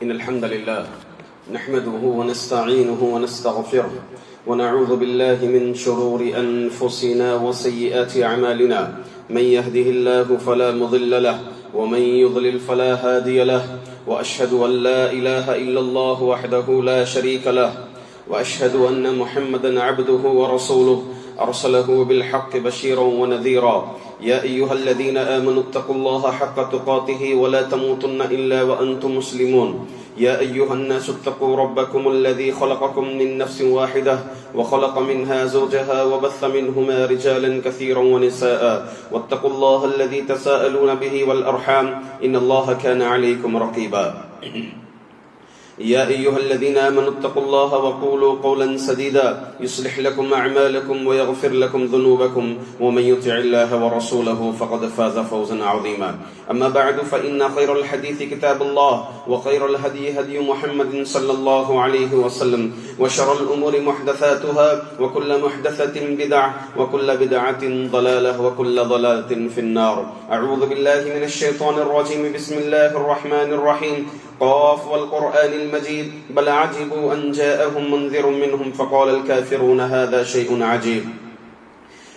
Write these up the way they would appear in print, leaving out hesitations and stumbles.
إن الحمد لله نحمده ونستعينه ونستغفره ونعوذ بالله من شرور أنفسنا وسيئات أعمالنا. من يهده الله فلا مضل له ومن يضلل فلا هادي له، وأشهد أن لا إله إلا الله وحده لا شريك له، وأشهد أن محمدا عبده ورسوله أرسله بالحق بشيرا ونذيرا. يا أيها الذين آمنوا اتقوا الله حق تقاته ولا تموتن إلا وأنتم مسلمون. يا أيها الناس اتقوا ربكم الذي خلقكم من نفس واحدة وخلق منها زوجها وبث منهما رجالا كثيرا ونساء، واتقوا الله الذي تساءلون به والأرحام إن الله كان عليكم رقيبا. يا أيها الذين آمنوا اتقوا الله وقولوا قولا سديدا يصلح لكم أعمالكم ويغفر لكم ذنوبكم، ومن يطع الله ورسوله فقد فاز فوزا عظيما. أما بعد، فإن خير الحديث كتاب الله، وخير الهدي هدي محمد صلى الله عليه وسلم، وشر الأمور محدثاتها، وكل محدثة بدعة، وكل بدعة ضلالة، وكل ضلالة في النار. أعوذ بالله من الشيطان الرجيم. بسم الله الرحمن الرحيم. قاف والقرآن المجيد بل عجبوا أن جاءهم منذر منهم فقال الكافرون هذا شيء عجيب.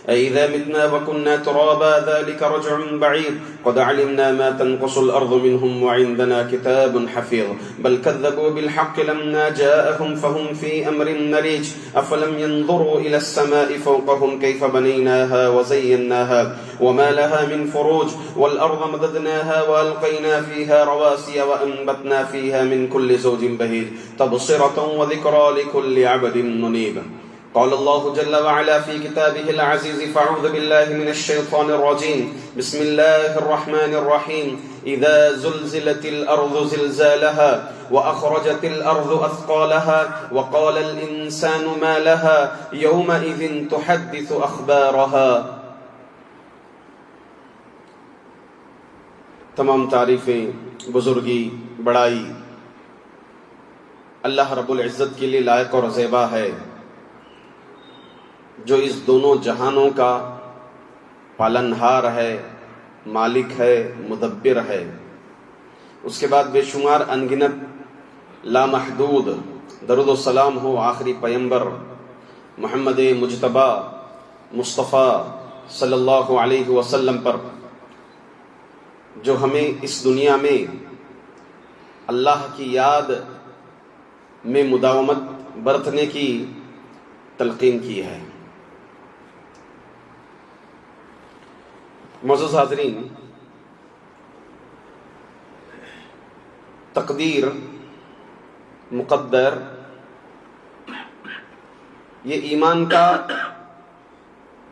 أإذا متنا وكنا ترابا ذلك رجع بعيد قد علمنا ما تنقص الأرض منهم وعندنا كتاب حفيظ بل كذبوا بالحق لما جاءهم فهم في أمر مريج. أفلم ينظروا إلى السماء فوقهم كيف بنيناها وزيناها وما لها من فروج والأرض مددناها وألقينا فيها رواسي وأنبتنا فيها من كل زوج بهيج تبصرة وذكرى لكل عبد منيب. قال الله جل وعلا في كتابه العزيز: فاعوذ بالله من الشيطان الرجيم. بسم الله الرحمن الرحيم. إذا زلزلت الأرض زلزالها وأخرجت الأرض أثقالها وقال الإنسان ما لها يومئذ تحدث أخبارها. تمام تعریفیں، بزرگی، بڑائی اللہ رب العزت کے لیے لائق اور زیبا ہے، جو اس دونوں جہانوں کا پالنہار ہے، مالک ہے، مدبر ہے. اس کے بعد بے شمار انگنت لامحدود درود و سلام ہو آخری پیمبر محمد مجتبی مصطفیٰ صلی اللہ علیہ وسلم پر، جو ہمیں اس دنیا میں اللہ کی یاد میں مداومت برتنے کی تلقین کی ہے. معزز حاضرین، تقدیر، مقدر، یہ ایمان کا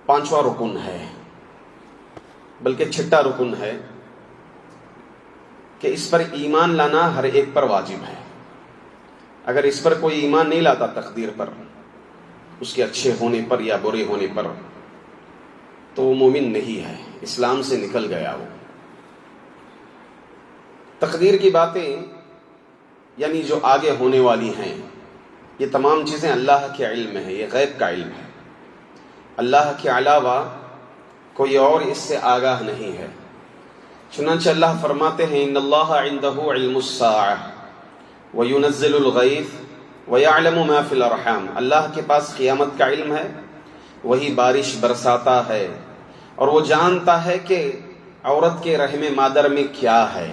پانچواں رکن ہے، بلکہ چھٹا رکن ہے کہ اس پر ایمان لانا ہر ایک پر واجب ہے. اگر اس پر کوئی ایمان نہیں لاتا، تقدیر پر، اس کے اچھے ہونے پر یا برے ہونے پر، تو وہ مومن نہیں ہے، اسلام سے نکل گیا. وہ تقدیر کی باتیں یعنی جو آگے ہونے والی ہیں، یہ تمام چیزیں اللہ کے علم میں ہے، یہ غیب کا علم ہے. اللہ کے علاوہ کوئی اور اس سے آگاہ نہیں ہے. چنانچہ اللہ فرماتے ہیں: ان اللہ عندہ علم الساعہ وینزل الغیث وَيَعْلَمُ مَا فِي الْأَرْحَامِ. اللہ کے پاس قیامت کا علم ہے، وہی بارش برساتا ہے، اور وہ جانتا ہے کہ عورت کے رحم مادر میں کیا ہے،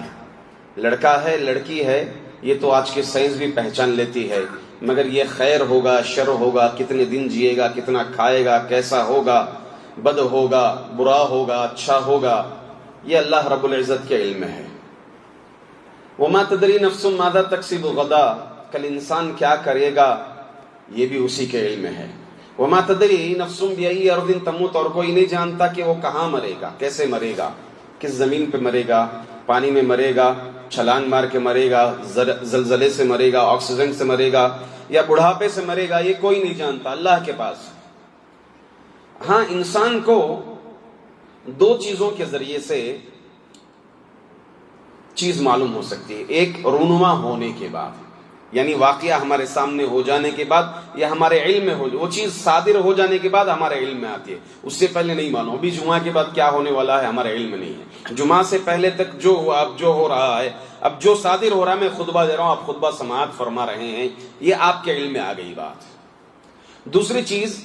لڑکا ہے، لڑکی ہے. یہ تو آج کی سائنس بھی پہچان لیتی ہے، مگر یہ خیر ہوگا، شر ہوگا، کتنے دن جیے گا، کتنا کھائے گا، کیسا ہوگا، بد ہوگا، برا ہوگا، اچھا ہوگا، یہ اللہ رب العزت کے علم میں ہے. وَمَا تَدْرِي نَفْسٌ مَاذَا تَكْسِبُ غَدًا. کل انسان کیا کرے گا، یہ بھی اسی کے علم میں ہے. وَمَا تَدْرِي نَفْسٌ بِأَيِّ أَرْضٍ تَمُوتُ. اور کوئی نہیں جانتا کہ وہ کہاں مرے گا، کیسے مرے گا، کس زمین پہ مرے گا، پانی میں مرے گا، چھلانگ مار کے مرے گا، زلزلے سے مرے گا، آکسیجن سے مرے گا، یا بڑھاپے سے مرے گا. یہ کوئی نہیں جانتا، اللہ کے پاس. ہاں، انسان کو دو چیزوں کے ذریعے سے چیز معلوم ہو سکتی ہے. ایک رونما ہونے کے بعد، یعنی واقعہ ہمارے سامنے ہو جانے کے بعد یا ہمارے علم میں وہ چیز صادر ہو جانے کے بعد ہمارے علم میں آتی ہے، اس سے پہلے نہیں معلوم۔ ابھی جمعہ کے بعد کیا ہونے والا ہے ہمارے علم میں نہیں ہے۔ جمعہ سے پہلے تک جو ہوا، اب جو ہو رہا ہے، اب جو صادر ہو رہا ہے، میں خطبہ دے رہا ہوں، آپ خطبہ سماعت فرما رہے ہیں، یہ آپ کے علم میں آ گئی بات۔ دوسری چیز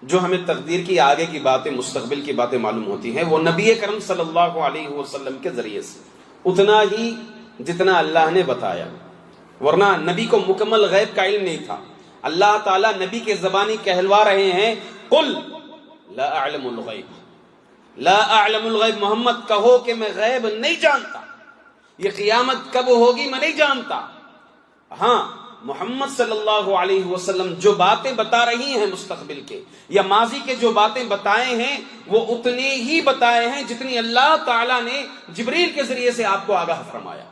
جو ہمیں تقدیر کی آگے کی باتیں، مستقبل کی باتیں معلوم ہوتی ہیں، وہ نبی کرم صلی اللہ علیہ وسلم کے ذریعے سے، اتنا ہی جتنا اللہ نے بتایا، ورنہ نبی کو مکمل غیب کا علم نہیں تھا۔ اللہ تعالیٰ نبی کے زبانی کہلوا رہے ہیں، قل لا اعلم الغیب، لا اعلم الغیب، محمد کہو کہ میں غیب نہیں جانتا، یہ قیامت کب ہوگی میں نہیں جانتا۔ ہاں، محمد صلی اللہ علیہ وسلم جو باتیں بتا رہی ہیں مستقبل کے یا ماضی کے جو باتیں بتائے ہیں، وہ اتنے ہی بتائے ہیں جتنی اللہ تعالیٰ نے جبریل کے ذریعے سے آپ کو آگاہ فرمایا۔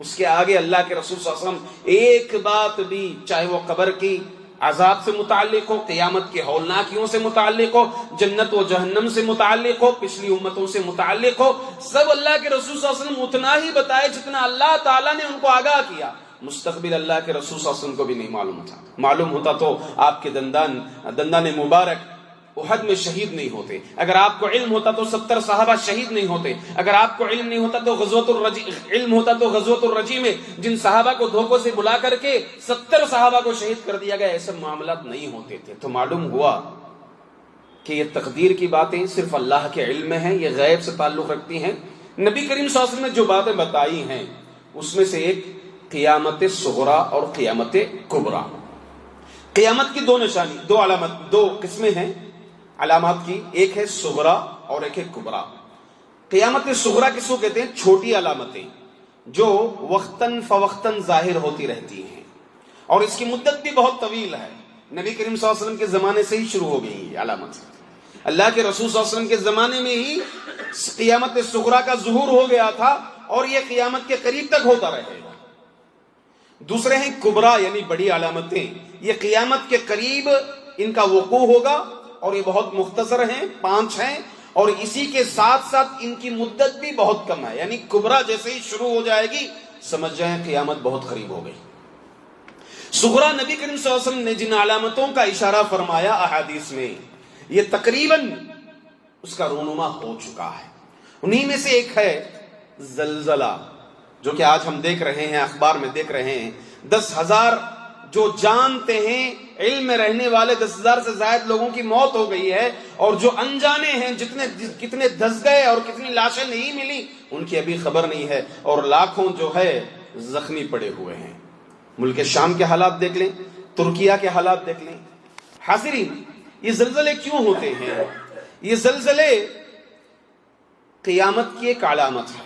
اس کے آگے اللہ کے رسول صلی اللہ علیہ وسلم ایک بات بھی، چاہے وہ قبر کی عذاب سے متعلق ہو، قیامت کے ہولناکیوں سے متعلق ہو، جنت و جہنم سے متعلق ہو، پچھلی امتوں سے متعلق ہو، سب اللہ کے رسول صلی اللہ علیہ وسلم اتنا ہی بتائے جتنا اللہ تعالیٰ نے ان کو آگاہ کیا۔ مستقبل اللہ کے رسول صلی اللہ علیہ وسلم کو بھی نہیں معلوم تھا، معلوم ہوتا تو آپ کے دندان مبارک احد میں شہید نہیں ہوتے، اگر آپ کو علم ہوتا تو 70 صحابہ شہید نہیں ہوتے، اگر آپ کو علم نہیں ہوتا تو غزوۃ الرجی میں جن صحابہ کو دھوکوں سے بلا کر کے 70 صحابہ کو شہید کر دیا گیا، ایسے معاملات نہیں ہوتے تھے۔ تو معلوم ہوا کہ یہ تقدیر کی باتیں صرف اللہ کے علم میں ہیں، یہ غیب سے تعلق رکھتی ہیں۔ نبی کریم صلی اللہ علیہ وسلم نے جو باتیں بتائی ہیں اس میں سے ایک قیامت صغریٰ اور قیامت کبریٰ۔ قیامت کی دو نشانی، دو قسمیں ہیں علامات کی، ایک ہے صغریٰ اور ایک ہے کبریٰ۔ قیامت صغریٰ کس کو کہتے ہیں؟ چھوٹی علامتیں جو وقتاً فوقتاً ظاہر ہوتی رہتی ہیں، اور اس کی مدت بھی بہت طویل ہے۔ نبی کریم صلی اللہ علیہ وسلم کے زمانے سے ہی شروع ہو گئی یہ علامت، اللہ کے رسول صلی اللہ علیہ وسلم کے زمانے میں ہی قیامت صغریٰ کا ظہور ہو گیا تھا، اور یہ قیامت کے قریب تک ہوتا رہے گا۔ دوسرے ہیں کبریٰ، یعنی بڑی علامتیں، یہ قیامت کے قریب ان کا وقوع ہوگا، اور یہ بہت مختصر ہیں، 5 ہیں، اور اسی کے ساتھ ساتھ ان کی مدت بھی بہت کم ہے، یعنی کبریٰ جیسے ہی شروع ہو جائے گی سمجھ جائیں قیامت بہت قریب ہو گئی۔ صغریٰ نبی کریم صلی اللہ علیہ وسلم نے جن علامتوں کا اشارہ فرمایا احادیث میں، یہ تقریباً اس کا رونما ہو چکا ہے۔ انہی میں سے ایک ہے زلزلہ، جو کہ آج ہم دیکھ رہے ہیں، اخبار میں دیکھ رہے ہیں، 10,000 جو جانتے ہیں، علم میں رہنے والے 10,000 سے زائد لوگوں کی موت ہو گئی ہے، اور جو انجانے ہیں، کتنے دھس گئے اور کتنی لاشیں نہیں ملی ان کی ابھی خبر نہیں ہے، اور لاکھوں جو ہے زخمی پڑے ہوئے ہیں۔ ملک شام کے حالات دیکھ لیں، ترکیہ کے حالات دیکھ لیں۔ حاضرین، یہ زلزلے کیوں ہوتے ہیں؟ یہ زلزلے قیامت کی ایک علامت ہے۔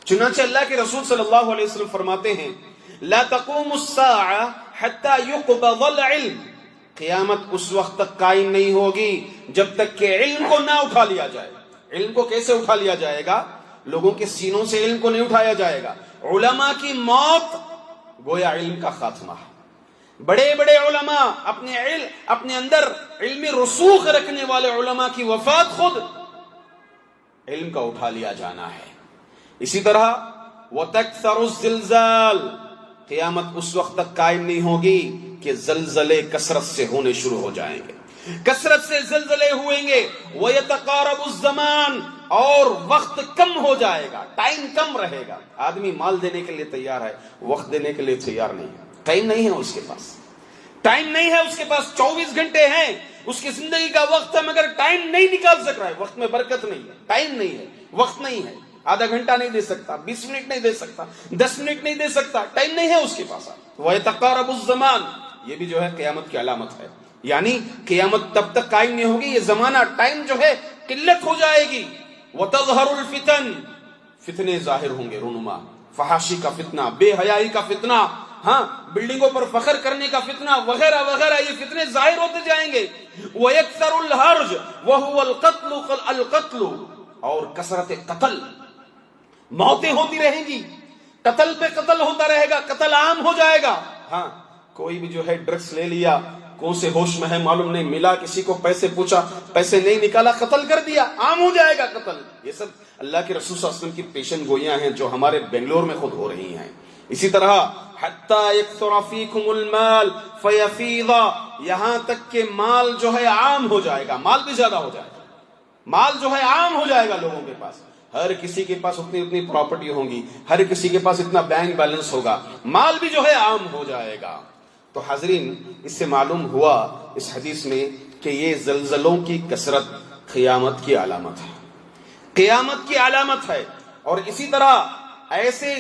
چنانچہ اللہ کے رسول صلی اللہ علیہ وسلم فرماتے ہیں، لا تقوم الساعة حتى يقبض العلم، قیامت اس وقت تک قائم نہیں ہوگی جب تک کہ علم کو نہ اٹھا لیا جائے۔ علم کو کیسے اٹھا لیا جائے گا؟ لوگوں کے سینوں سے علم کو نہیں اٹھایا جائے گا۔ علماء کی موت گویا علم کا خاتمہ ہے۔ بڑے بڑے علماء، اپنے اندر علمی رسوخ رکھنے والے علماء کی وفات خود علم کا اٹھا لیا جانا ہے۔ اسی طرح وَتَكْثَرُ الزِّلْزَالِ، قیامت اس وقت تک قائم نہیں ہوگی کہ زلزلے کثرت سے ہونے شروع ہو جائیں گے، کثرت سے زلزلے ہوئیں گے۔ وَيَتَقَارَبُ الزَّمَانِ، اور وقت کم ہو جائے گا، ٹائم کم رہے گا۔ آدمی مال دینے کے لیے تیار ہے، وقت دینے کے لیے تیار نہیں ہے، ٹائم نہیں ہے اس کے پاس، ٹائم نہیں ہے اس کے پاس۔ 24 گھنٹے ہیں اس کی زندگی کا وقت ہے، مگر ٹائم نہیں نکال سک رہا ہے۔ وقت میں برکت نہیں ہے، ٹائم نہیں ہے، وقت نہیں ہے، آدھا گھنٹہ نہیں دے سکتا، 20 منٹ نہیں دے سکتا، 10 منٹ نہیں دے سکتا، ٹائم نہیں ہے اس کے پاس۔ وَيَتَقَارَبُ الزَّمَانِ، یہ بھی جو ہے قیامت کی علامت ہے، یعنی قیامت تب تک قائم نہیں ہوگی، یہ زمانہ ٹائم جو ہے قلت ہو جائے گی۔ وَتَظْهَرُ الْفِتَنِ، فتنے ظاہر ہوں گے، رونما، فحاشی کا فتنہ، بے حیائی کا فتنہ، ہاں، بلڈنگوں پر فخر کرنے کا فتنہ وغیرہ وغیرہ، یہ فتنے ظاہر ہوتے جائیں گے۔ وَيَكْثَرُ الْحَرْجُ وَهُوَ الْقَتْلُ، اور کثرت قتل، موتیں ہوتی رہیں گی، قتل پہ قتل ہوتا رہے گا، قتل عام ہو جائے گا۔ ہاں، کوئی بھی جو ہے ڈرگس لے لیا، کون سے ہوش میں ہے معلوم نہیں، ملا کسی کو، پیسے پوچھا، پیسے نہیں نکالا، قتل کر دیا، عام ہو جائے گا قتل۔ یہ سب اللہ کے رسول صلی اللہ علیہ وسلم کی پیشن گوئیاں ہیں جو ہمارے بنگلور میں خود ہو رہی ہیں۔ اسی طرح حتی یکثر فیکم المال فیفیض، یہاں تک کہ مال جو ہے عام ہو جائے گا، مال بھی زیادہ ہو جائے گا، مال جو ہے عام ہو جائے گا لوگوں کے پاس، ہر کسی کے پاس اتنی پراپرٹی ہوگی، ہر کسی کے پاس اتنا بینک بیلنس ہوگا، مال بھی جو ہے عام ہو جائے گا۔ تو حاضرین، اس سے معلوم ہوا اس حدیث میں کہ یہ زلزلوں کی کثرت قیامت کی علامت ہے، قیامت کی علامت ہے۔ اور اسی طرح ایسے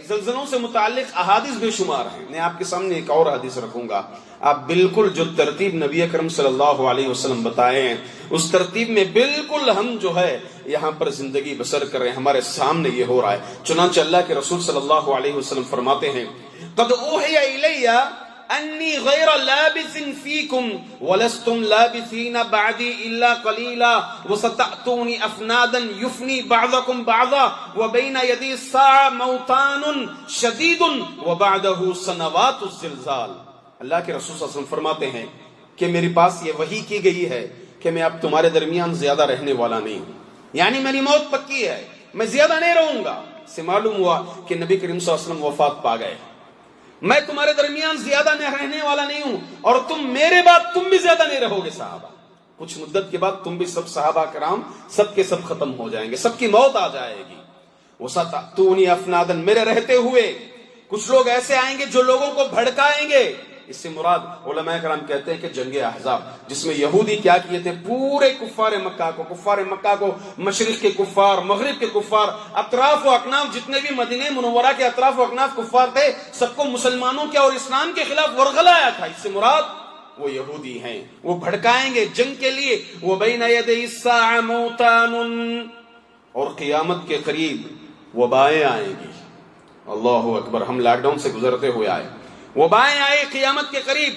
زلزلوں سے متعلق احادیث بے شمار ہیں۔ میں آپ کے سامنے ایک اور حدیث رکھوں گا، آپ بالکل جو ترتیب نبی اکرم صلی اللہ علیہ وسلم بتائے ہیں اس ترتیب میں بالکل ہم جو ہے یہاں پر زندگی بسر کر رہے ہیں، ہمارے سامنے یہ ہو رہا ہے۔ چنانچہ اللہ کے رسول صلی اللہ علیہ وسلم فرماتے ہیں، قد اوحی الی انی غیر لابث فیکم ولستم لابثین بعدی الا قلیلا وستأتونی افنادا یفنی بعضکم بعضا وبین یدی الساعة موتان شدید وبعدہ سنوات الزلزال۔ اللہ کے رسول صلی اللہ علیہ وسلم فرماتے ہیں کہ میرے پاس یہ وحی کی گئی ہے کہ میں اب تمہارے درمیان زیادہ رہنے والا نہیں ہوں، یعنی میری موت پکی ہے، میں زیادہ نہیں رہوں گا۔ سے معلوم ہوا کہ نبی کریم صلی اللہ علیہ وسلم وفات پا گئے، میں تمہارے درمیان زیادہ رہنے والا نہیں ہوں، اور تم میرے بعد تم بھی زیادہ نہیں رہو گے صحابہ، کچھ مدت کے بعد تم بھی سب صحابہ کرام سب کے سب ختم ہو جائیں گے، سب کی موت آ جائے گی۔ وَسَتَأْتُونِ أَفْنَادًا، میرے رہتے ہوئے کچھ لوگ ایسے آئیں گے جو لوگوں کو بھڑکائیں گے۔ اس سے مراد علماء کرام کہتے ہیں کہ جنگ احزاب، جس میں یہودی کیا کیے تھے، پورے کفار مکہ کو مشرق کے کفار، مغرب کے کفار، اطراف و اکناف جتنے بھی مدینہ منورہ کے اطراف و اکناف کفار تھے، سب کو مسلمانوں کے اور اسلام کے خلاف ورغلایا تھا۔ اس سے مراد وہ یہودی ہیں، وہ بھڑکائیں گے جنگ کے لیے۔ وَبَيْنَ يَدَيِ السَّاعَةِ مَوْتَانٌ، اور قیامت کے قریب وبائیں آئیں گی۔ اللہ اکبر، ہم لاک ڈاؤن سے گزرتے ہوئے آئے، وبائیں آئے قیامت کے قریب۔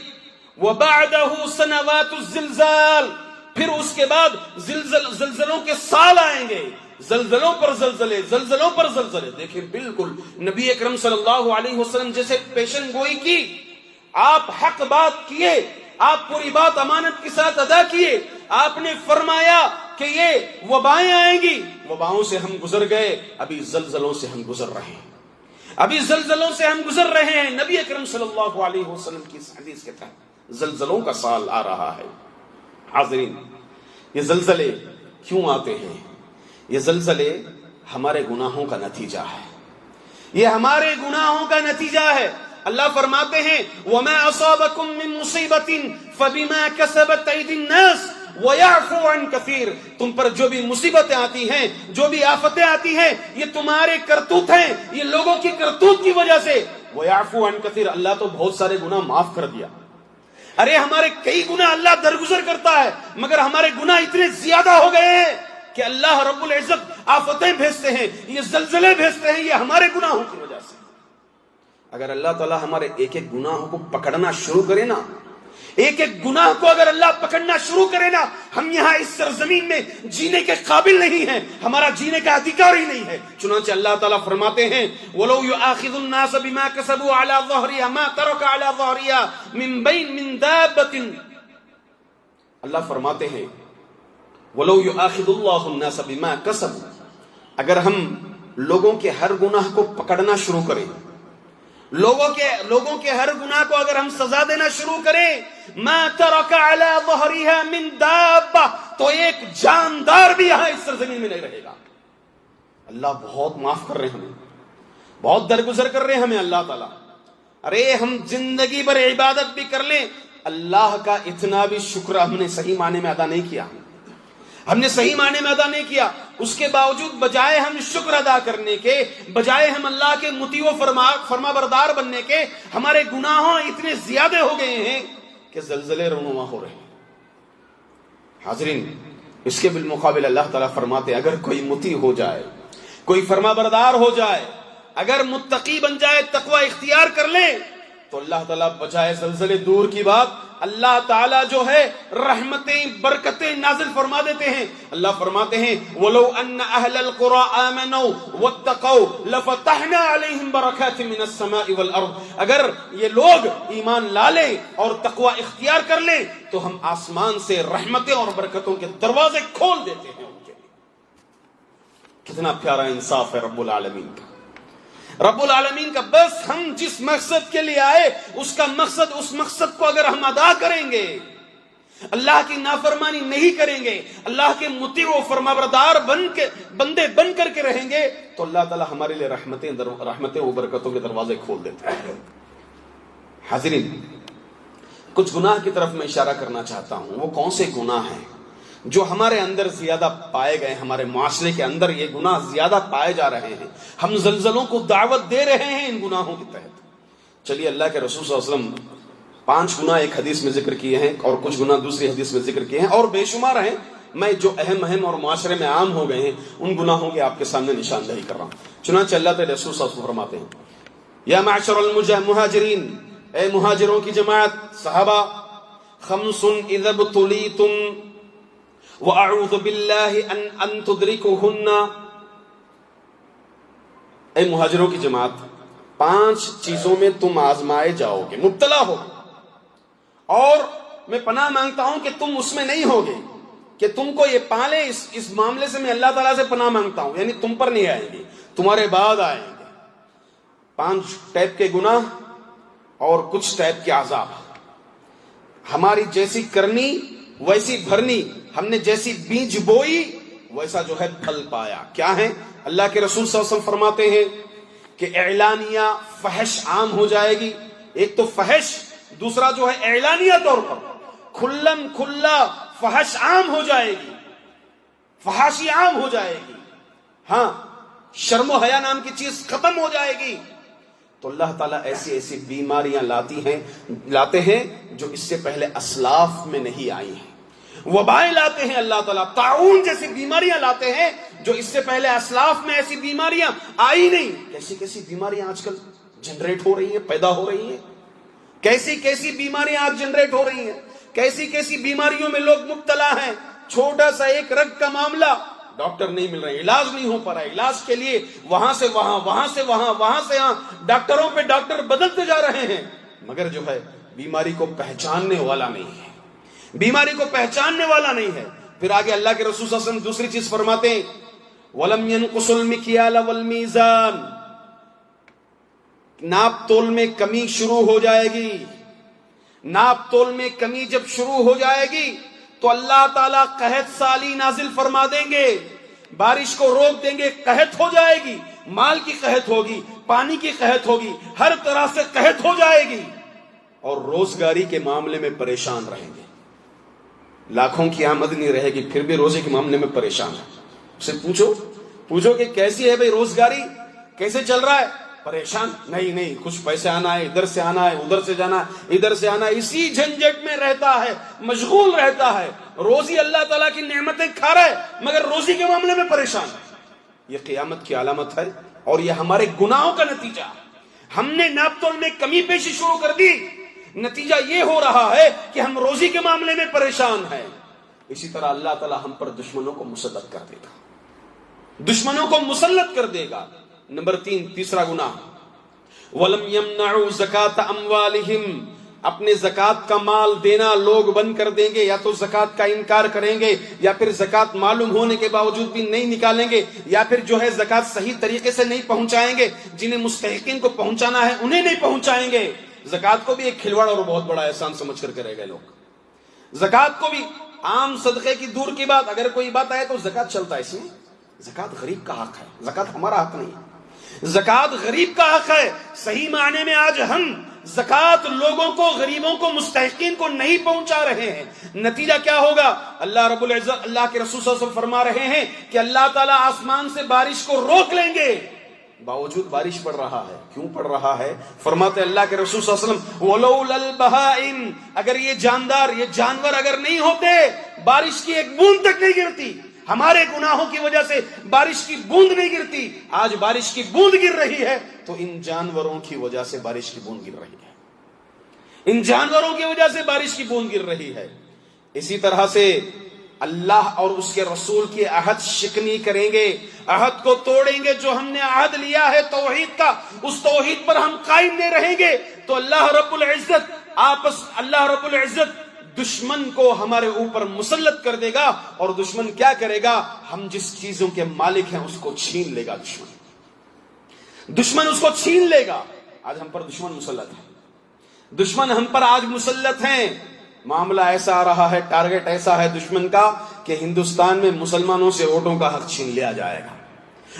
وَبَعْدَهُ سَنَوَاتُ الزِّلْزَالِ، پھر اس کے بعد زلزلوں کے سال آئیں گے، زلزلوں پر زلزلے، زلزلوں پر زلزلے۔ دیکھیں بالکل نبی اکرم صلی اللہ علیہ وسلم جیسے پیشن گوئی کی، آپ حق بات کیے، آپ پوری بات امانت کے ساتھ ادا کیے، آپ نے فرمایا کہ یہ وبائیں آئیں گی، وباؤں سے ہم گزر گئے، ابھی زلزلوں سے ہم گزر رہے ہیں، ابھی زلزلوں سے ہم گزر رہے ہیں۔ نبی اکرم صلی اللہ علیہ وسلم کی اس حدیث کے تحت زلزلوں کا سال آ رہا ہے۔ حاضرین، یہ زلزلے کیوں آتے ہیں؟ یہ زلزلے ہمارے گناہوں کا نتیجہ ہے، یہ ہمارے گناہوں کا نتیجہ ہے۔ اللہ فرماتے ہیں وَمَا أَصَابَكُم مِّن مُّصِيبَةٍ فَبِمَا كَسَبَتْ أَيْدِي النَّاسِ وَيَعْفُو عَن كَثِيرٍ، تم پر جو بھی مصیبتیں آتی ہیں، جو بھی آفتیں آتی ہیں، یہ تمہارے کرتوت ہیں، یہ لوگوں کی کرتوت کی وجہ سے۔ وَيَعْفُو عَن كَثِيرٍ، اللہ تو بہت سارے گناہ معاف کر دیا۔ ارے ہمارے کئی گناہ اللہ درگزر کرتا ہے، مگر ہمارے گناہ اتنے زیادہ ہو گئے ہیں کہ اللہ رب العزت آفتیں بھیجتے ہیں، یہ زلزلے بھیجتے ہیں، یہ ہمارے گناہوں کی وجہ سے۔ اگر اللہ تعالیٰ ہمارے ایک ایک گناہوں کو پکڑنا شروع کرے نا، ایک ایک گناہ کو اگر اللہ پکڑنا شروع کرے نا، ہم یہاں اس سرزمین میں جینے کے قابل نہیں ہیں، ہمارا جینے کا ادھیکار ہی نہیں ہے۔ چنانچہ اللہ تعالیٰ فرماتے ہیں وَلَوْ يُؤَاخِذُ النَّاسَ بِمَا كَسَبُوا عَلَى ظَهْرِهَا مَا تَرَكَ عَلَى ظَهْرِهَا مِن دَابَّةٍ، اللہ فرماتے ہیں وَلَوْ يُؤَاخِذُ اللَّهُ النَّاسَ بِمَا كَسَبُوا، اگر ہم لوگوں کے ہر گناہ کو پکڑنا شروع کریں، لوگوں کے ہر گناہ کو اگر ہم سزا دینا شروع کریں، ما ترک علی ظہرها من دابہ، تو ایک جاندار بھی یہاں اس سرزمین میں نہیں رہے گا۔ اللہ بہت معاف کر رہے ہیں ہمیں، بہت درگزر کر رہے ہیں ہمیں اللہ تعالیٰ۔ ارے ہم زندگی بھر عبادت بھی کر لیں، اللہ کا اتنا بھی شکر ہم نے صحیح معنی میں ادا نہیں کیا، ہم نے صحیح معنی میں ادا نہیں کیا، اس کے باوجود بجائے ہم شکر ادا کرنے کے، بجائے ہم اللہ کے مطیع و فرما بردار بننے کے، ہمارے گناہوں اتنے زیادہ ہو گئے ہیں کہ زلزلے رونما ہو رہے ہیں۔ حاضرین، اس کے بالمقابل اللہ تعالیٰ فرماتے ہیں اگر کوئی مطیع ہو جائے، کوئی فرما بردار ہو جائے، اگر متقی بن جائے، تقوی اختیار کر لے، تو اللہ تعالیٰ بجائے زلزلے دور کی بات، اللہ تعالیٰ جو ہے رحمتیں برکتیں نازل فرما دیتے ہیں۔ اللہ فرماتے ہیں وَلَوْ أَنَّ أَهْلَ الْقُرَىٰ آمَنُوا وَاتَّقَوْا لَفَتَحْنَا عَلَيْهِمْ بَرَكَاتٍ مِّنَ السَّمَاءِ وَالْأَرْضِ، اگر یہ لوگ ایمان لا لیں اور تقوی اختیار کر لیں تو ہم آسمان سے رحمتیں اور برکتوں کے دروازے کھول دیتے ہیں ان کے لیے۔ کتنا پیارا انصاف ہے رب العالمین کا۔ رب العالمین کا بس ہم جس مقصد کے لیے آئے اس مقصد کو اگر ہم ادا کریں گے، اللہ کی نافرمانی نہیں کریں گے، اللہ کے مطیع و فرمانبردار بندے بن کر کے رہیں گے، تو اللہ تعالیٰ ہمارے لیے رحمتیں و برکتوں کے دروازے کھول دیتے ہیں۔ حاضرین، کچھ گناہ کی طرف میں اشارہ کرنا چاہتا ہوں۔ وہ کون سے گناہ ہیں جو ہمارے اندر زیادہ پائے گئے، ہمارے معاشرے کے اندر یہ گناہ زیادہ پائے جا رہے ہیں، ہم زلزلوں کو دعوت دے رہے ہیں ان گناہوں کے تحت۔ چلیے، اللہ کے رسول صلی اللہ علیہ وسلم 5 گناہ ایک حدیث میں ذکر کیے ہیں اور کچھ گناہ دوسری حدیث میں ذکر کیے ہیں، اور بے شمار ہیں، میں جو اہم اور معاشرے میں عام ہو گئے ہیں ان گناہوں کے آپ کے سامنے نشاندہی کر رہا ہوں۔ چنانچہ اللہ تعالی رسول صلی اللہ علیہ وسلم فرماتے ہیں، یا معشر المہاجرین، اے مہاجروں کی جماعت، صحابہ، خمس اذا ابتلیتم واعوذ باللہ ان تدرکوہن، اے مہاجروں کی جماعت، 5 چیزوں میں تم آزمائے جاؤ گے، مبتلا ہو، اور میں پناہ مانگتا ہوں کہ تم اس میں نہیں ہوگے، کہ تم کو یہ پالے، اس معاملے سے میں اللہ تعالیٰ سے پناہ مانگتا ہوں، یعنی تم پر نہیں آئیں گے، تمہارے بعد آئیں گے۔ 5 ٹائپ کے گناہ اور کچھ ٹائپ کے عذاب۔ ہماری جیسی کرنی ویسی بھرنی، ہم نے جیسی بیج بوئی ویسا جو ہے پھل پایا۔ کیا ہے؟ اللہ کے رسول صلی اللہ علیہ وسلم فرماتے ہیں کہ اعلانیہ فحش عام ہو جائے گی۔ ایک تو فحش، دوسرا جو ہے اعلانیہ طور پر کھلم کھلا فحش عام ہو جائے گی، فحاشی عام ہو جائے گی، ہاں، شرم و حیا نام کی چیز ختم ہو جائے گی۔ تو اللہ تعالیٰ ایسی بیماریاں لاتے ہیں جو اس سے پہلے اسلاف میں نہیں آئی ہیں۔ وبائیں لاتے ہیں اللہ تعالیٰ، طاعون جیسی بیماریاں لاتے ہیں جو اس سے پہلے اسلاف میں ایسی بیماریاں آئی نہیں۔ کیسی بیماریاں آج کل جنریٹ ہو رہی ہیں، پیدا ہو رہی ہیں، کیسی بیماریاں آج جنریٹ ہو رہی ہیں، کیسی بیماریوں میں لوگ مبتلا ہیں۔ چھوٹا سا ایک رگ کا معاملہ، ڈاکٹر نہیں مل رہے، علاج نہیں ہو پا رہا ہے، علاج کے لیے وہاں سے وہاں، وہاں سے وہاں، وہاں سے یہاں، ڈاکٹروں پہ ڈاکٹر بدلتے جا رہے ہیں، مگر جو ہے بیماری کو پہچاننے والا نہیں ہے، بیماری کو پہچاننے والا نہیں ہے۔ پھر آگے اللہ کے رسول صلی اللہ علیہ وسلم دوسری چیز فرماتے ہیں، وَلَمْ يَنْقُصُ الْمِكْيَالَ وَالْمِيزَانَ، ناپ تول میں کمی شروع ہو جائے گی۔ ناپ تول میں کمی جب شروع ہو جائے گی تو اللہ تعالیٰ قحط سالی نازل فرما دیں گے، بارش کو روک دیں گے، قحط ہو جائے گی، مال کی قحط ہوگی، پانی کی قحط ہوگی، ہر طرح سے قحط ہو جائے گی، اور روزگاری کے معاملے میں پریشان رہیں گے۔ لاکھوں کی آمدنی رہے گی پھر بھی روزے کے معاملے میں پریشان ہے۔ اسے پوچھو کہ کیسی ہے بھئی روزگاری، کیسے چل رہا ہے؟ پریشان، نہیں کچھ پیسے آنا ہے، ادھر سے آنا ہے، ادھر سے جانا ہے، ادھر سے آنا ہے، اسی جھنجٹ میں رہتا ہے، مشغول رہتا ہے۔ روزی اللہ تعالیٰ کی نعمتیں کھا رہا ہے مگر روزی کے معاملے میں پریشان ہے۔ یہ قیامت کی علامت ہے اور یہ ہمارے گناہوں کا نتیجہ۔ ہم نے ناپ تول میں کمی پیشی شروع کر دی، نتیجہ یہ ہو رہا ہے کہ ہم روزی کے معاملے میں پریشان ہیں۔ اسی طرح اللہ تعالیٰ ہم پر دشمنوں کو مسلط کر دے گا، دشمنوں کو مسلط کر دے گا۔ نمبر 3، تیسرا گناہ، وَلَمْ يَمْنَعُوا زَكَاةَ أَمْوَالِهِمْ، اپنے زکوٰۃ کا مال دینا لوگ بند کر دیں گے، یا تو زکوٰۃ کا انکار کریں گے، یا پھر زکوٰۃ معلوم ہونے کے باوجود بھی نہیں نکالیں گے، یا پھر جو ہے زکوٰۃ صحیح طریقے سے نہیں پہنچائیں گے، جنہیں مستحقین کو پہنچانا ہے انہیں نہیں پہنچائیں گے۔ زکوٰۃ کو بھی ایک کھلواڑ اور بہت بڑا احسان سمجھ کر کرے گئے لوگ۔ زکوٰۃ کو بھی عام صدقے کی دور کی بات، اگر کوئی بات آئے تو زکوٰۃ چلتا ہے، اس میں زکوٰۃ غریب کا حق ہے، زکوٰۃ ہمارا حق نہیں ہے، زکوٰۃ غریب کا حق ہے۔ صحیح معنی میں آج ہم زکوٰۃ لوگوں کو، غریبوں کو، مستحقین کو نہیں پہنچا رہے ہیں۔ نتیجہ کیا ہوگا؟ اللہ رب العزت، اللہ کے رسول صلی اللہ علیہ وسلم فرما رہے ہیں کہ اللہ تعالیٰ آسمان سے بارش کو روک لیں گے، باوجود بارش پڑ رہا ہے۔ کیوں پڑ رہا ہے؟ فرماتے اللہ کے رسول صلی اللہ علیہ وسلم، وَلَوْلَا الْبَهَائِمْ، اگر یہ جاندار، یہ جانور اگر نہیں ہوتے بارش کی ایک بوند تک نہیں گرتی۔ ہمارے گناہوں کی وجہ سے بارش کی بوند نہیں گرتی، آج بارش کی بوند گر رہی ہے تو ان جانوروں کی وجہ سے بارش کی بوند گر رہی ہے، ان جانوروں کی وجہ سے بارش کی بوند گر رہی ہے۔ اسی طرح سے اللہ اور اس کے رسول کی عہد شکنی کریں گے، عہد کو توڑیں گے، جو ہم نے عہد لیا ہے توحید کا، اس توحید پر ہم قائم نہیں رہیں گے تو اللہ رب العزت دشمن کو ہمارے اوپر مسلط کر دے گا، اور دشمن کیا کرے گا؟ ہم جس چیزوں کے مالک ہیں اس کو چھین لے گا دشمن۔ دشمن اس کو چھین لے گا. آج ہم پر دشمن مسلط ہے، دشمن ہم پر آج مسلط ہیں. معاملہ ایسا آ رہا ہے، ٹارگٹ ایسا ہے دشمن کا کہ ہندوستان میں مسلمانوں سے ووٹوں کا حق چھین لیا جائے گا.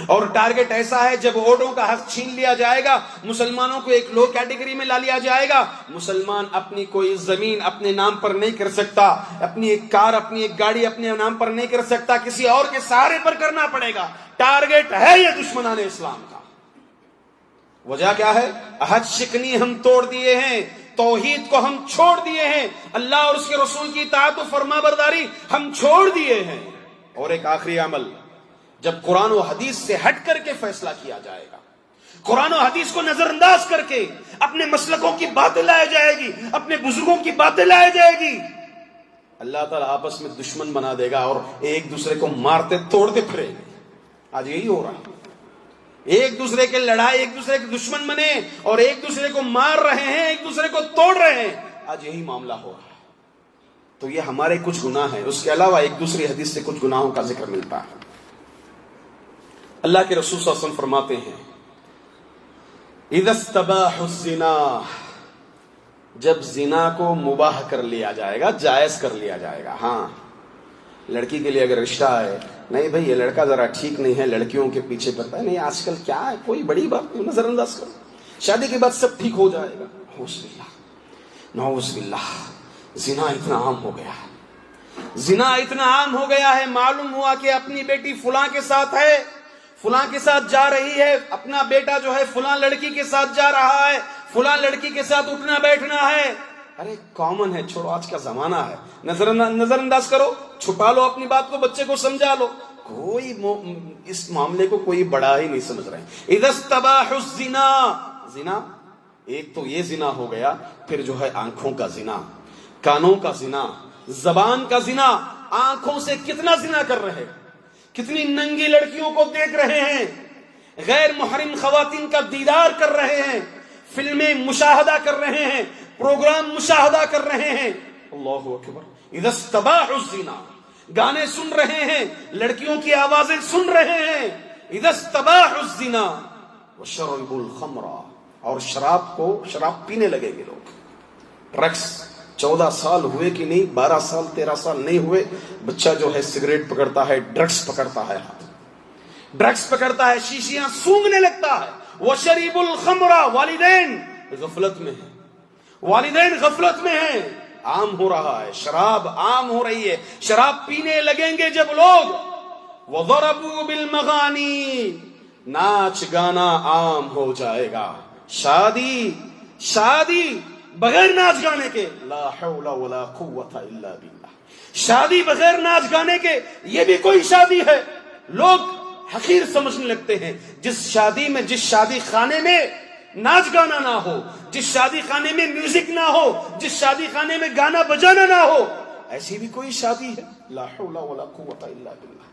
اور ٹارگٹ ایسا ہے جب ووٹوں کا حق چھین لیا جائے گا، مسلمانوں کو ایک لو کیٹیگری میں لا لیا جائے گا. مسلمان اپنی کوئی زمین اپنے نام پر نہیں کر سکتا، اپنی ایک کار اپنی ایک گاڑی اپنے نام پر نہیں کر سکتا، کسی اور کے سہارے پر کرنا پڑے گا. ٹارگٹ ہے یہ دشمنان اسلام کا. وجہ کیا ہے؟ عہد شکنی ہم توڑ دیے ہیں، توحید کو ہم چھوڑ دیے ہیں، اللہ اور اس کے رسول کی اطاعت و فرما برداری ہم چھوڑ دیے ہیں. اور ایک آخری عمل، جب قرآن و حدیث سے ہٹ کر کے فیصلہ کیا جائے گا، قرآن و حدیث کو نظر انداز کر کے اپنے مسلکوں کی باتیں لائی جائے گی، اپنے بزرگوں کی باتیں لائی جائے گی، اللہ تعالیٰ آپس میں دشمن بنا دے گا اور ایک دوسرے کو مارتے توڑتے پھرے گے. آج یہی ہو رہا ہے، ایک دوسرے کے لڑائی، ایک دوسرے کے دشمن بنے اور ایک دوسرے کو مار رہے ہیں، ایک دوسرے کو توڑ رہے ہیں. آج یہی معاملہ ہو رہا ہے. تو یہ ہمارے کچھ گناہ ہیں، اس کے علاوہ ایک دوسری حدیث سے کچھ گناہوں کا ذکر ملتا ہے. اللہ کے رسول صلی اللہ علیہ وسلم فرماتے ہیں اذا استباح الزنا، جب زنا کو مباح کر لیا جائے گا، جائز کر لیا جائے گا. ہاں، لڑکی کے لیے اگر رشتہ ہے، نہیں بھائی یہ لڑکا ذرا ٹھیک نہیں ہے، لڑکیوں کے پیچھے پڑتا ہے، نہیں آج کل کیا ہے، کوئی بڑی بات نہیں، نظر انداز کرو، شادی کے بعد سب ٹھیک ہو جائے گا. نعوذ باللہ، زنا اتنا عام ہو گیا ہے، زنا اتنا عام ہو گیا ہے. معلوم ہوا کہ اپنی بیٹی فلاں کے ساتھ ہے، فلاں کے ساتھ جا رہی ہے، اپنا بیٹا جو ہے فلاں لڑکی کے ساتھ جا رہا ہے، فلاں لڑکی کے ساتھ اٹھنا بیٹھنا ہے. ارے کامن ہے، چھوڑو، آج کا زمانہ ہے، نظر انداز کرو، چھپا لو اپنی بات کو، بچے کو سمجھا لو. کوئی اس معاملے کو کوئی بڑا ہی نہیں سمجھ رہے. اذا استباح الزنا، زنا ایک تو یہ زنا ہو گیا، پھر جو ہے آنکھوں کا زنا، کانوں کا زنا، زبان کا زنا. آنکھوں سے کتنا زنا کر رہے ہیں، کتنی ننگی لڑکیوں کو دیکھ رہے ہیں، غیر محرم خواتین کا دیدار کر رہے ہیں، فلمیں مشاہدہ کر رہے ہیں، پروگرام مشاہدہ کر رہے ہیں. اللہ اکبر. اذا استباح الزنا، گانے سن رہے ہیں، لڑکیوں کی آوازیں سن رہے ہیں. اذا استباح الزنا وشربوا الخمر، اور شراب پینے لگے گے لوگ. ڈرگس، 14 سال ہوئے کہ نہیں، 12 سال 13 سال نہیں ہوئے، بچہ جو ہے سگریٹ پکڑتا ہے، ڈرگس پکڑتا ہے، ڈرگس پکڑتا ہے، شیشیاں سونگھنے لگتا ہے. وشربوا الخمر، والدین غفلت میں ہیں، والدین غفلت میں ہیں. عام ہو رہا ہے، شراب عام ہو رہی ہے، شراب پینے لگیں گے جب لوگ. وضربوا بالمغانی، ناچ گانا عام ہو جائے گا. شادی بغیر ناچ گانے کے، لا حول ولا قوت الا باللہ. شادی بغیر ناچ گانے کے، یہ بھی کوئی شادی ہے؟ لوگ حقیر سمجھنے لگتے ہیں. جس شادی خانے میں ناچ گانا نہ ہو، جس شادی خانے میں میوزک نہ ہو، جس شادی خانے میں گانا بجانا نہ ہو، ایسی بھی کوئی شادی ہے؟ لا حول ولا قوت الا باللہ.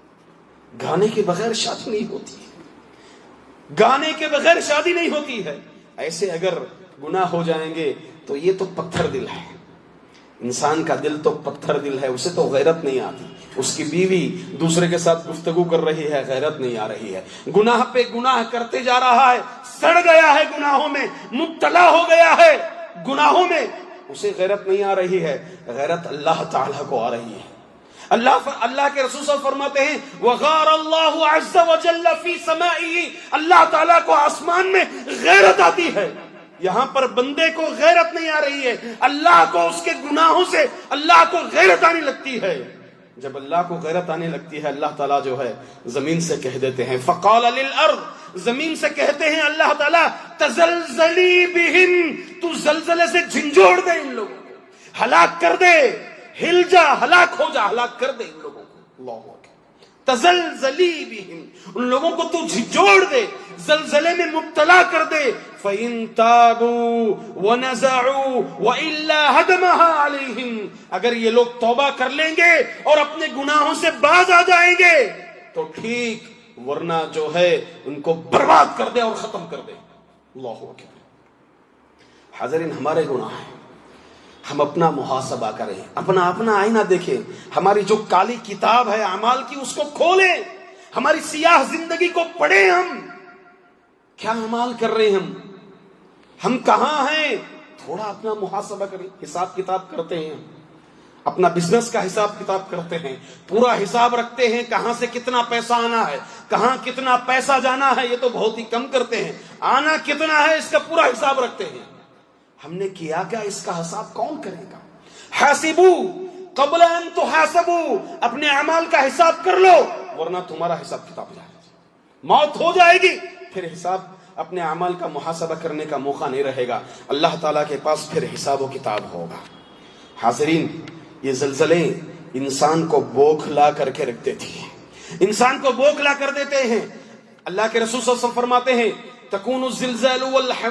گانے کے بغیر شادی نہیں ہوتی ہے، گانے کے بغیر شادی نہیں ہوتی ہے. ایسے اگر گناہ ہو جائیں گے تو یہ تو پتھر دل ہے، انسان کا دل تو پتھر دل ہے، اسے تو غیرت نہیں آتی. اس کی بیوی دوسرے کے ساتھ گفتگو کر رہی ہے، غیرت نہیں آ رہی ہے. گناہ پہ گناہ کرتے جا رہا ہے، سڑ گیا ہے گناہوں میں، مبتلا ہو گیا ہے گناہوں میں، اسے غیرت نہیں آ رہی ہے. غیرت اللہ تعالیٰ کو آ رہی ہے. اللہ کے رسول صلی اللہ علیہ وسلم فرماتے ہیں وغار اللہ عز وجل فی سمائه، اللہ تعالیٰ کو آسمان میں غیرت آتی ہے. یہاں پر بندے کو غیرت نہیں آ رہی ہے، اللہ کو اس کے گناہوں سے اللہ کو غیرت آنے لگتی ہے. جب اللہ کو غیرت آنے لگتی ہے، اللہ تعالیٰ جو ہے زمین سے کہہ دیتے ہیں، فقال للارض، زمین سے کہتے ہیں اللہ تعالیٰ تزلزلی بہم، تو زلزلے سے جھنجھوڑ دے ان لوگوں کو، ہلاک کر دے، ہل جا، ہلاک ہو جا، ہلاک کر دے ان لوگوں کو. اللہ اکبر. تزلزلی بہم، ان لوگوں کو تو جھنجھوڑ دے، زلزلے میں مبتلا کر دے. فَإِن تَابُوا وَنَزَعُوا وَإِلَّا هَدَمَهَا عَلَيْهِمْ، اگر یہ لوگ توبہ کر لیں گے اور اپنے گناہوں سے باز آ جائیں گے تو ٹھیک، ورنہ جو ہے ان کو برباد کر دے اور ختم کر دے. اللہ اکبر. حاضرین، ہمارے گناہ ہیں، ہم اپنا محاسبہ کریں، اپنا آئینہ دیکھیں. ہماری جو کالی کتاب ہے اعمال کی، اس کو کھولیں، ہماری سیاہ زندگی کو پڑھیں. ہم کیا اعمال کر رہے ہیں ہم کہاں ہیں؟ تھوڑا اپنا محاسبہ کریں. حساب کتاب کرتے ہیں، اپنا بزنس کا حساب کتاب کرتے ہیں، پورا حساب رکھتے ہیں کہاں سے کتنا پیسہ آنا ہے، کہاں کتنا پیسہ جانا ہے. یہ تو بہت ہی کم کرتے ہیں، آنا کتنا ہے اس کا پورا حساب رکھتے ہیں. ہم نے کیا کیا؟ اس کا حساب کون کرے گا؟ حاسبو قبل ان تحاسبو، اپنے اعمال کا حساب کر لو ورنہ تمہارا حساب کتاب جائے گا. موت ہو جائے گی پھر حساب اپنے اعمال کا محاسبہ کرنے کا موقع نہیں رہے گا. اللہ تعالیٰ کے پاس پھر حساب و کتاب ہوگا. حاضرین، یہ زلزلے انسان کو بوکھلا کر کے رکھ دیتی ہیں، انسان کو بوکھلا کر دیتے ہیں. اللہ کے رسول صلی اللہ علیہ وسلم فرماتے ہیں تکون الزلزال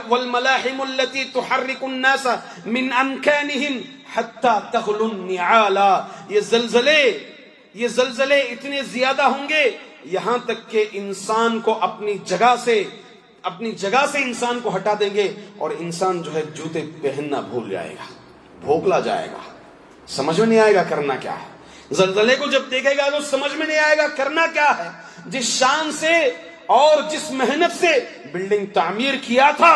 والملاحم التي تحرك الناس من امكانهم حتى تغلو النعال. یہ زلزلے اتنے زیادہ ہوں گے یہاں تک کہ انسان کو اپنی جگہ سے انسان کو ہٹا دیں گے اور انسان جو ہے جوتے پہننا بھول جائے گا، بھوکلا جائے گا، سمجھ میں نہیں آئے گا کرنا کیا ہے. زلزلے کو جب دیکھے گا تو سمجھ میں نہیں آئے گا کرنا کیا ہے. جس شان سے اور جس محنت سے بلڈنگ تعمیر کیا تھا،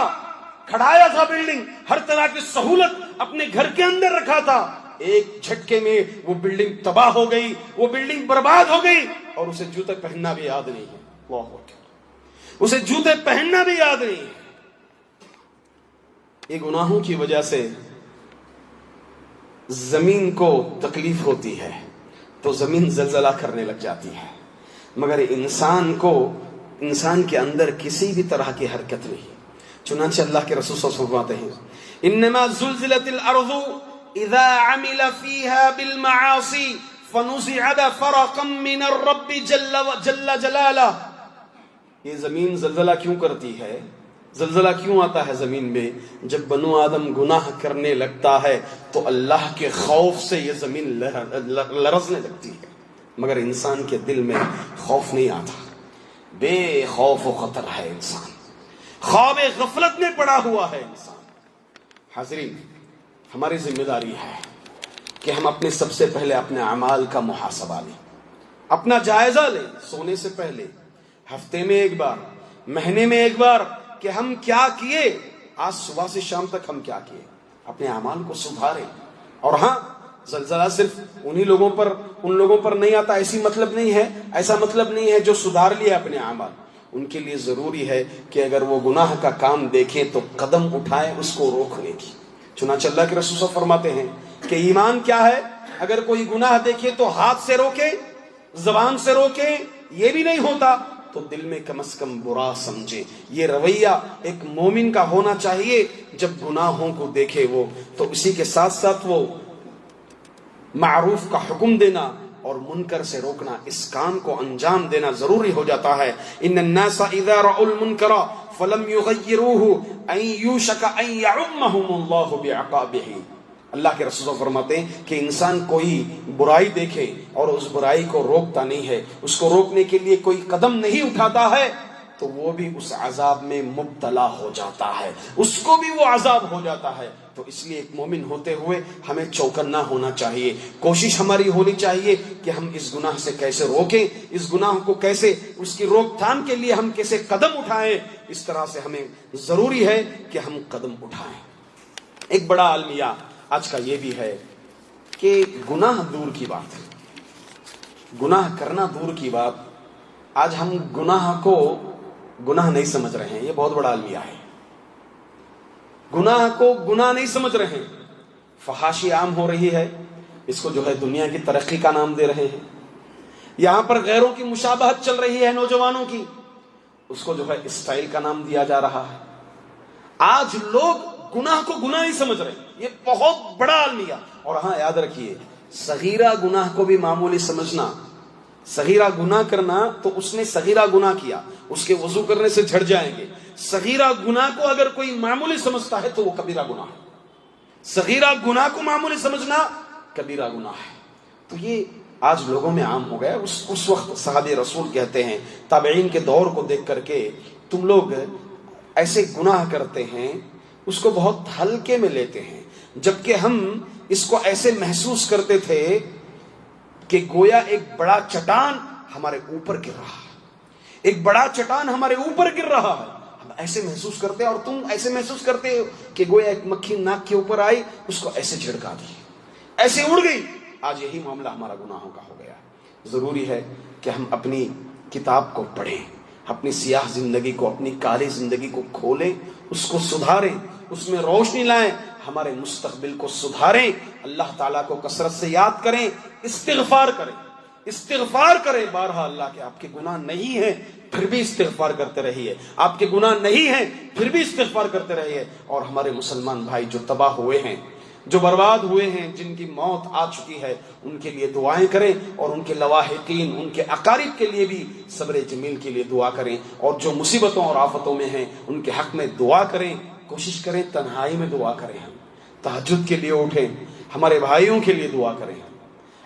کھڑایا تھا بلڈنگ، ہر طرح کی سہولت اپنے گھر کے اندر رکھا تھا، ایک جھٹکے میں وہ بلڈنگ تباہ ہو گئی، وہ بلڈنگ برباد ہو گئی اور اسے جوتے پہننا بھی یاد نہیں ہے. اللہ اکبر، اسے جوتے پہننا بھی یاد نہیں ہے. یہ گناہوں کی وجہ سے زمین کو تکلیف ہوتی ہے تو زمین زلزلہ کرنے لگ جاتی ہے، مگر انسان کے اندر کسی بھی طرح کی حرکت نہیں. چنانچہ اللہ کے رسول صلی اللہ علیہ وسلم فرماتے ہیں انما زلزلت الارض اذا عمل فيها بالمعاصي فنزع فرقا من الرب جل جلالہ. یہ زمین زلزلہ کیوں کرتی ہے؟ زلزلہ کیوں آتا ہے زمین میں؟ جب بنو آدم گناہ کرنے لگتا ہے تو اللہ کے خوف سے یہ زمین لرزنے لگتی ہے، مگر انسان کے دل میں خوف نہیں آتا، بے خوف و خطر ہے انسان، خواب غفلت میں پڑا ہوا ہے انسان. حاضرین، ہماری ذمہ داری ہے کہ ہم اپنے سب سے پہلے اپنے اعمال کا محاسبہ لیں، اپنا جائزہ لیں، سونے سے پہلے، ہفتے میں ایک بار، مہینے میں ایک بار، کہ ہم کیا کیے، آج صبح سے شام تک ہم کیا کیے، اپنے اعمال کو سدھاریں. اور ہاں، زلزلہ صرف ان لوگوں پر نہیں آتا، ایسا مطلب نہیں ہے جو سدھار لیا اپنے اعمال. ان کے لیے ضروری ہے کہ اگر وہ گناہ کا کام دیکھیں تو قدم اٹھائیں اس کو روکنے کی. چنانچہ اللہ کے رسول صلی اللہ علیہ وسلم فرماتے ہیں کہ ایمان کیا ہے؟ اگر کوئی گناہ دیکھے تو ہاتھ سے روکے، زبان سے روکے، یہ بھی نہیں ہوتا تو دل میں کم از کم برا سمجھے. یہ رویہ ایک مومن کا ہونا چاہیے جب گناہوں کو دیکھے وہ، تو اسی کے ساتھ ساتھ وہ معروف کا حکم دینا اور منکر سے روکنا، اس کام کو انجام دینا ضروری ہو جاتا ہے. ان الناس اذا رأوا المنکر فلم يغيروه ان يوشك ان يعمهم الله بعقابه. اللہ کے رسول فرماتے ہیں کہ انسان کوئی برائی دیکھے اور اس برائی کو روکتا نہیں ہے، اس کو روکنے کے لیے کوئی قدم نہیں اٹھاتا ہے، تو وہ بھی اس عذاب میں مبتلا ہو جاتا ہے، اس کو بھی وہ عذاب ہو جاتا ہے. تو اس لیے ایک مومن ہوتے ہوئے ہمیں چوکنا ہونا چاہیے. کوشش ہماری ہونی چاہیے کہ ہم اس گناہ سے کیسے روکیں، اس گناہ کو کیسے، اس کی روک تھام کے لیے ہم کیسے قدم اٹھائیں. اس طرح سے ہمیں ضروری ہے کہ ہم قدم اٹھائیں. ایک بڑا المیہ آج کا یہ بھی ہے کہ گناہ دور کی بات ہے، گناہ کرنا دور کی بات، آج ہم گناہ کو گناہ نہیں سمجھ رہے ہیں. یہ بہت بڑا المیہ ہے. گناہ کو گناہ نہیں سمجھ رہے ہیں. فحاشی عام ہو رہی ہے، اس کو جو ہے دنیا کی ترقی کا نام دے رہے ہیں. یہاں پر غیروں کی مشابہت چل رہی ہے نوجوانوں کی، اس کو جو ہے اسٹائل کا نام دیا جا رہا ہے. آج لوگ گناہ کو گناہ ہی سمجھ رہے ہیں. یہ بہت بڑا المیہ. اور ہاں یاد رکھیے، صغیرہ گناہ کو بھی معمولی سمجھنا. صغیرہ گناہ کرنا تو اس نے صغیرہ گناہ کیا، اس کے وضو کرنے سے جھڑ جائیں گے. صغیرہ گناہ کو اگر کوئی معمولی سمجھتا ہے تو وہ کبیرہ گناہ ہے. صغیرہ گناہ کو معمولی سمجھنا کبیرہ گناہ ہے. تو یہ آج لوگوں میں عام ہو گیا. اس وقت صحابہ رسول کہتے ہیں، تابعین کے دور کو دیکھ کر کے تم لوگ ایسے گناہ کرتے ہیں، اس کو بہت ہلکے میں لیتے ہیں، جبکہ ہم اس کو ایسے محسوس کرتے تھے کہ گویا ایک بڑا چٹان ہمارے اوپر گر رہا ہے، ایک بڑا چٹان ہمارے اوپر گر رہا ہے. ہم ایسے محسوس کرتے ہیں اور تم ایسے محسوس کرتے ہو کہ گویا ایک مکھی ناک کے اوپر آئی، اس کو ایسے جھڑکا دی، ایسے اڑ گئی۔ آج یہی معاملہ ہمارا گناہوں کا ہو گیا۔ ضروری ہے کہ ہم اپنی کتاب کو پڑھیں، اپنی سیاہ زندگی کو، اپنی کالی زندگی کو کھولیں، اس کو سدھاریں، اس میں روشنی لائیں، ہمارے مستقبل کو سدھاریں، اللہ تعالیٰ کو کثرت سے یاد کریں، استغفار کریں، استغفار کریں۔ بارہا اللہ کے آپ کے گناہ نہیں ہیں پھر بھی استغفار کرتے رہیے، آپ کے گناہ نہیں ہیں پھر بھی استغفار کرتے رہیے۔ اور ہمارے مسلمان بھائی جو تباہ ہوئے ہیں، جو برباد ہوئے ہیں، جن کی موت آ چکی ہے، ان کے لیے دعائیں کریں، اور ان کے لواحقین، ان کے اقارب کے لیے بھی صبر جمیل کے لیے دعا کریں، اور جو مصیبتوں اور آفتوں میں ہیں ان کے حق میں دعا کریں۔ کوشش کریں تنہائی میں دعا کریں، ہم تہجد کے لیے اٹھیں، ہمارے بھائیوں کے لیے دعا کریں،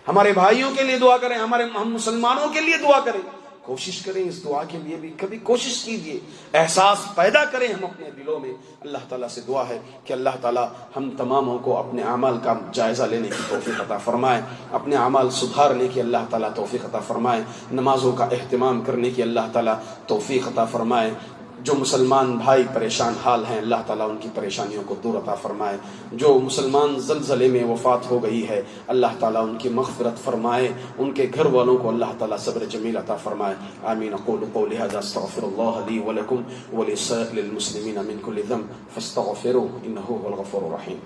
ہمارے بھائیوں کے لیے دعا کریں، ہم مسلمانوں کے لیے دعا کریں۔ کوشش کریں اس دعا کے لیے بھی، کبھی کوشش کیجئے، احساس پیدا کریں ہم اپنے دلوں میں۔ اللہ تعالیٰ سے دعا ہے کہ اللہ تعالیٰ ہم تماموں کو اپنے اعمال کا جائزہ لینے کی توفیق عطا فرمائے، اپنے اعمال سدھارنے کی اللہ تعالیٰ توفیق عطا فرمائے، نمازوں کا اہتمام کرنے کی اللہ تعالیٰ توفیق عطا فرمائے۔ جو مسلمان بھائی پریشان حال ہیں اللہ تعالیٰ ان کی پریشانیوں کو دور عطا فرمائے، جو مسلمان زلزلے میں وفات ہو گئی ہے اللہ تعالیٰ ان کی مغفرت فرمائے، ان کے گھر والوں کو اللہ تعالیٰ صبر جمیل عطا فرمائے۔ آمین۔ اقول قولی ھذا استغفر اللہ لی ولکم ولسائر المسلمین من کل ذنب فاستغفروہ انہ هو الغفور الرحیم۔